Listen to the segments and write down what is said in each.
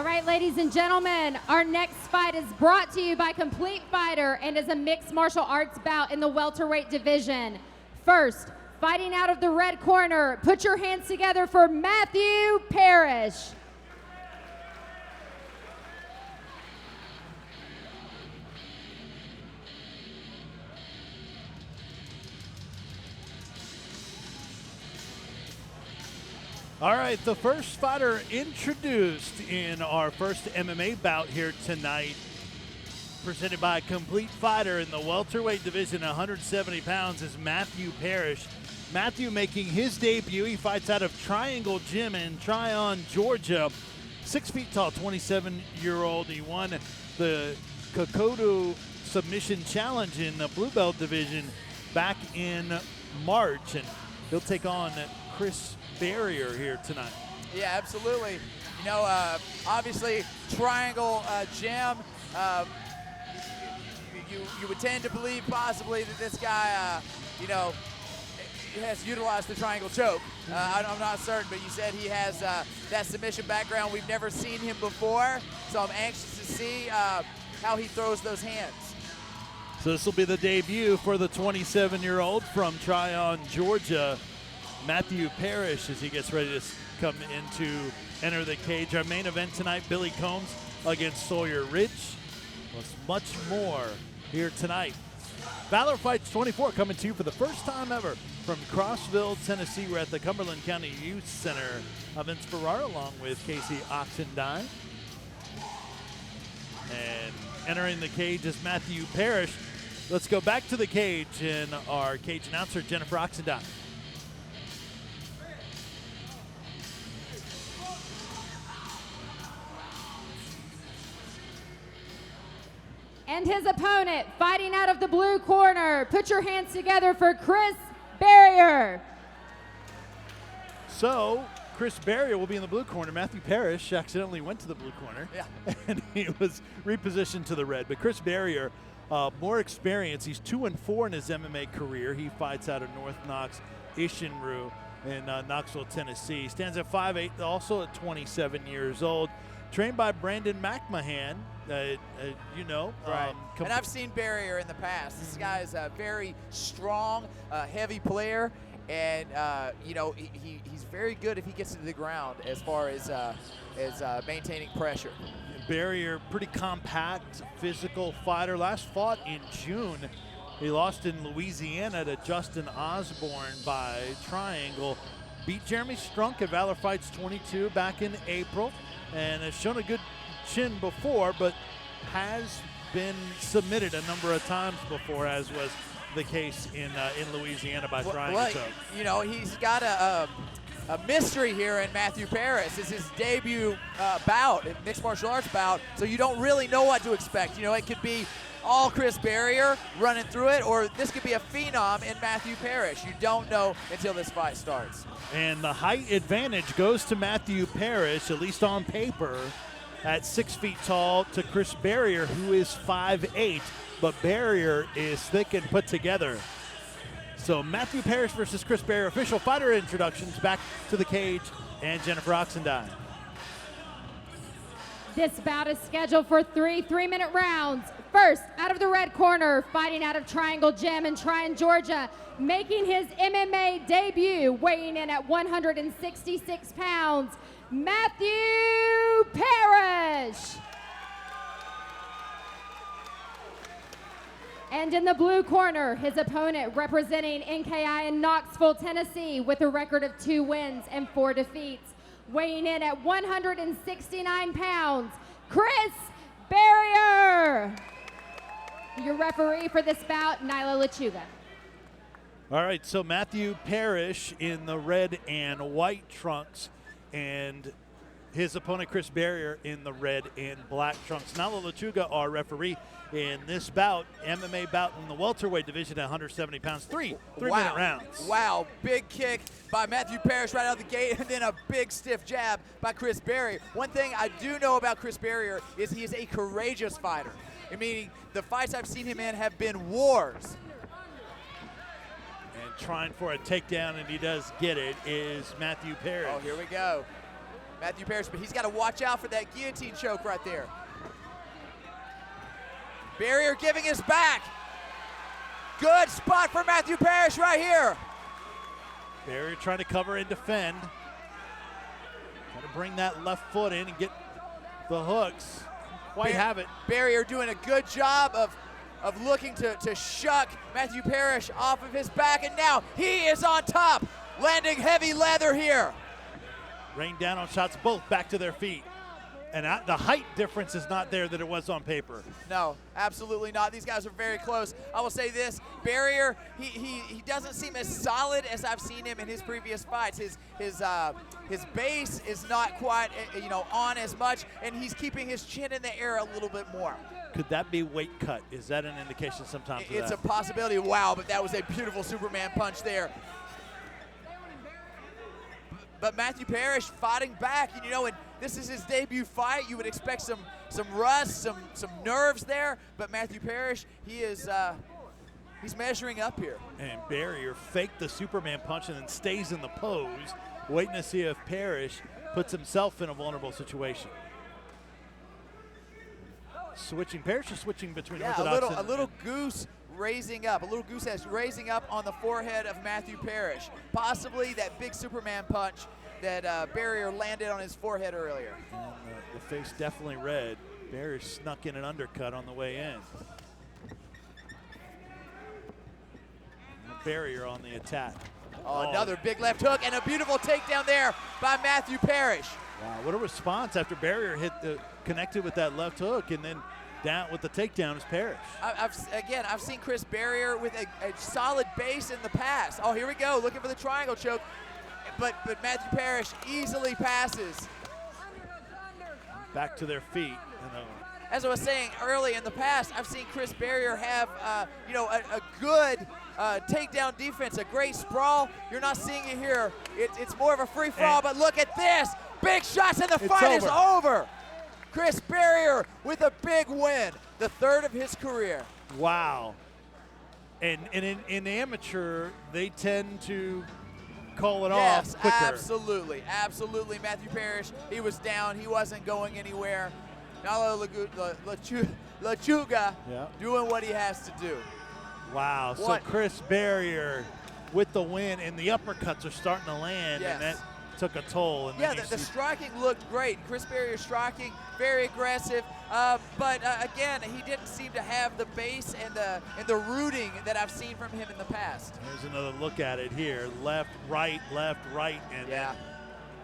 right, ladies and gentlemen, our next fight is brought to you by Complete Fighter and is a mixed martial arts bout in the welterweight division. First, fighting out of the red corner, put your hands together for Matthew Parrish. All right, the first fighter introduced in our first MMA bout here tonight, presented by Complete Fighter in the welterweight division, 170 pounds, is Matthew Parrish. Matthew making his debut. He fights out of Triangle Gym in Tryon, Georgia. 6 feet tall, 27-year-old. He won the Kokodo Submission Challenge in the Blue Belt division back in March, and he'll take on Chris Berrier here tonight. Yeah, absolutely. You know, obviously, Triangle Gym, you would tend to believe possibly that this guy, you know, has utilized the triangle choke. I'm not certain, but you said he has that submission background. We've never seen him before, so I'm anxious to see how he throws those hands. So this will be the debut for the 27-year-old from Tryon, Georgia, Matthew Parrish, as he gets ready to enter the cage. Our main event tonight, Billy Combs against Sawyer Ridge. Plus much more here tonight. Valor Fights 24 coming to you for the first time ever from Crossville, Tennessee. We're at the Cumberland County Youth Center. Vince Ferrara along with Casey Oxendine. And entering the cage is Matthew Parrish. Let's go back to the cage and our cage announcer, Jennifer Oxendine. And his opponent, fighting out of the blue corner. Put your hands together for Chris Berrier. So, Chris Berrier will be in the blue corner. Matthew Parrish accidentally went to the blue corner. Yeah. And he was repositioned to the red. But Chris Berrier, more experience. He's 2-4 in his MMA career. He fights out of North Knox, Ishinru in Knoxville, Tennessee. He stands at 5'8", also at 27 years old. Trained by Brandon McMahon, you know. Right. And I've seen Berrier in the past. This guy is a very strong, heavy player, and you know he's very good if he gets to the ground as far as maintaining pressure. Berrier, pretty compact, physical fighter. Last fought in June. He lost in Louisiana to Justin Osborne by triangle. Beat Jeremy Strunk at Valor Fights 22 back in April, and has shown a good chin before, but has been submitted a number of times before, as was the case in Louisiana by triangle choke. You know, he's got a mystery here in Matthew Parrish. It's his debut bout, mixed martial arts bout, so you don't really know what to expect. You know, it could be all Chris Berrier running through it, or this could be a phenom in Matthew Parrish. You don't know until this fight starts. And the height advantage goes to Matthew Parrish, at least on paper, at 6 feet tall, to Chris Berrier, who is 5'8", but Berrier is thick and put together. So Matthew Parrish versus Chris Berrier. Official fighter introductions. Back to the cage and Jennifer Oxendine. This bout is scheduled for three-minute rounds. First, out of the red corner, fighting out of Triangle Gym in Tryon, Georgia, making his MMA debut, weighing in at 166 pounds, Matthew Parrish. And in the blue corner, his opponent representing NKI in Knoxville, Tennessee, with a record of 2 wins and 4 defeats, weighing in at 169 pounds, Chris Berrier. Your referee for this bout, Nyla Lechuga. All right, so Matthew Parrish in the red and white trunks, and his opponent Chris Berrier in the red and black trunks. Nyla Lechuga, our referee in this bout, MMA bout in the welterweight division at 170 pounds, three-minute rounds. Wow, big kick by Matthew Parrish right out of the gate, and then a big stiff jab by Chris Berrier. One thing I do know about Chris Berrier is he is a courageous fighter. Meaning the fights I've seen him in have been wars. And trying for a takedown, and he does get it, is Matthew Parrish. Oh, here we go. Matthew Parrish, but he's got to watch out for that guillotine choke right there. Berrier giving his back. Good spot for Matthew Parrish right here. Berrier trying to cover and defend. Trying to bring that left foot in and get the hooks. Quite have it. Berrier doing a good job of looking to shuck Matthew Parrish off of his back, and now he is on top, landing heavy leather here. Rain down on shots, both back to their feet. And the height difference is not there that it was on paper. No, absolutely not. These guys are very close. I will say this, Berrier, he doesn't seem as solid as I've seen him in his previous fights. His base is not quite on as much, and he's keeping his chin in the air a little bit more. Could that be weight cut? Is that an indication sometimes of It's that? a possibility. Wow, but that was a beautiful Superman punch there. But Matthew Parrish fighting back, and this is his debut fight. You would expect some rust, some nerves there, but Matthew Parrish, he's measuring up here. And Berrier faked the Superman punch and then stays in the pose, waiting to see if Parrish puts himself in a vulnerable situation. Parrish is switching between orthodox a little goose raising up, a little goose edge raising up on the forehead of Matthew Parrish. Possibly that big Superman punch that Berrier landed on his forehead earlier. And the face definitely red. Berrier snuck in an undercut on the way in. Berrier on the attack. Oh, another big left hook and a beautiful takedown there by Matthew Parrish. Wow, what a response after Berrier connected with that left hook, and then down with the takedown is Parrish. I've seen Chris Berrier with a solid base in the past. Oh, here we go, looking for the triangle choke. But Matthew Parrish easily passes. Back to their feet. As I was saying early in the past, I've seen Chris Berrier have a good takedown defense, a great sprawl. You're not seeing it here. It's more of a free fall, but look at this. Big shots and the fight is over. Chris Berrier with a big win, the third of his career. Wow. And in amateur, they tend to call it off quicker. Absolutely. Matthew Parrish, he was down. He wasn't going anywhere. Nalo Lachuga doing what he has to do. Wow. So Chris Berrier with the win, and the uppercuts are starting to land, and that took a toll. And the striking looked great. Chris Berrier striking, very aggressive, but again, he didn't seem to have the base and the rooting that I've seen from him in the past. Here's another look at it here. Left, right, and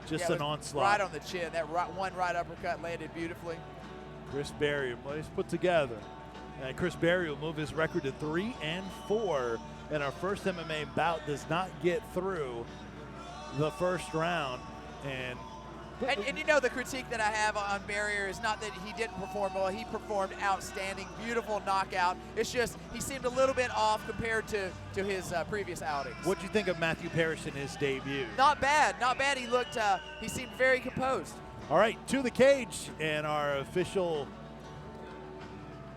just an onslaught. Right on the chin. That one right uppercut landed beautifully. Chris Berrier, he's put together. And Chris Berrier will move his record to 3-4, and our first MMA bout does not get through the first round. And the critique that I have on Berrier is not that he didn't perform well. He performed outstanding, beautiful knockout. It's just he seemed a little bit off compared to his previous outings. What do you think of Matthew Parrish in his debut? Not bad. He seemed very composed. All right, to the cage and our official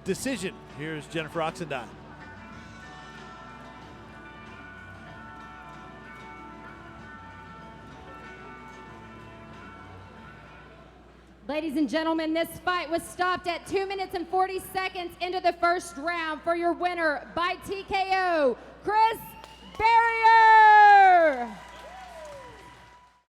decision. Here's Jennifer Oxendine. Ladies and gentlemen, this fight was stopped at 2 minutes and 40 seconds into the first round. For your winner by TKO, Chris Berrier.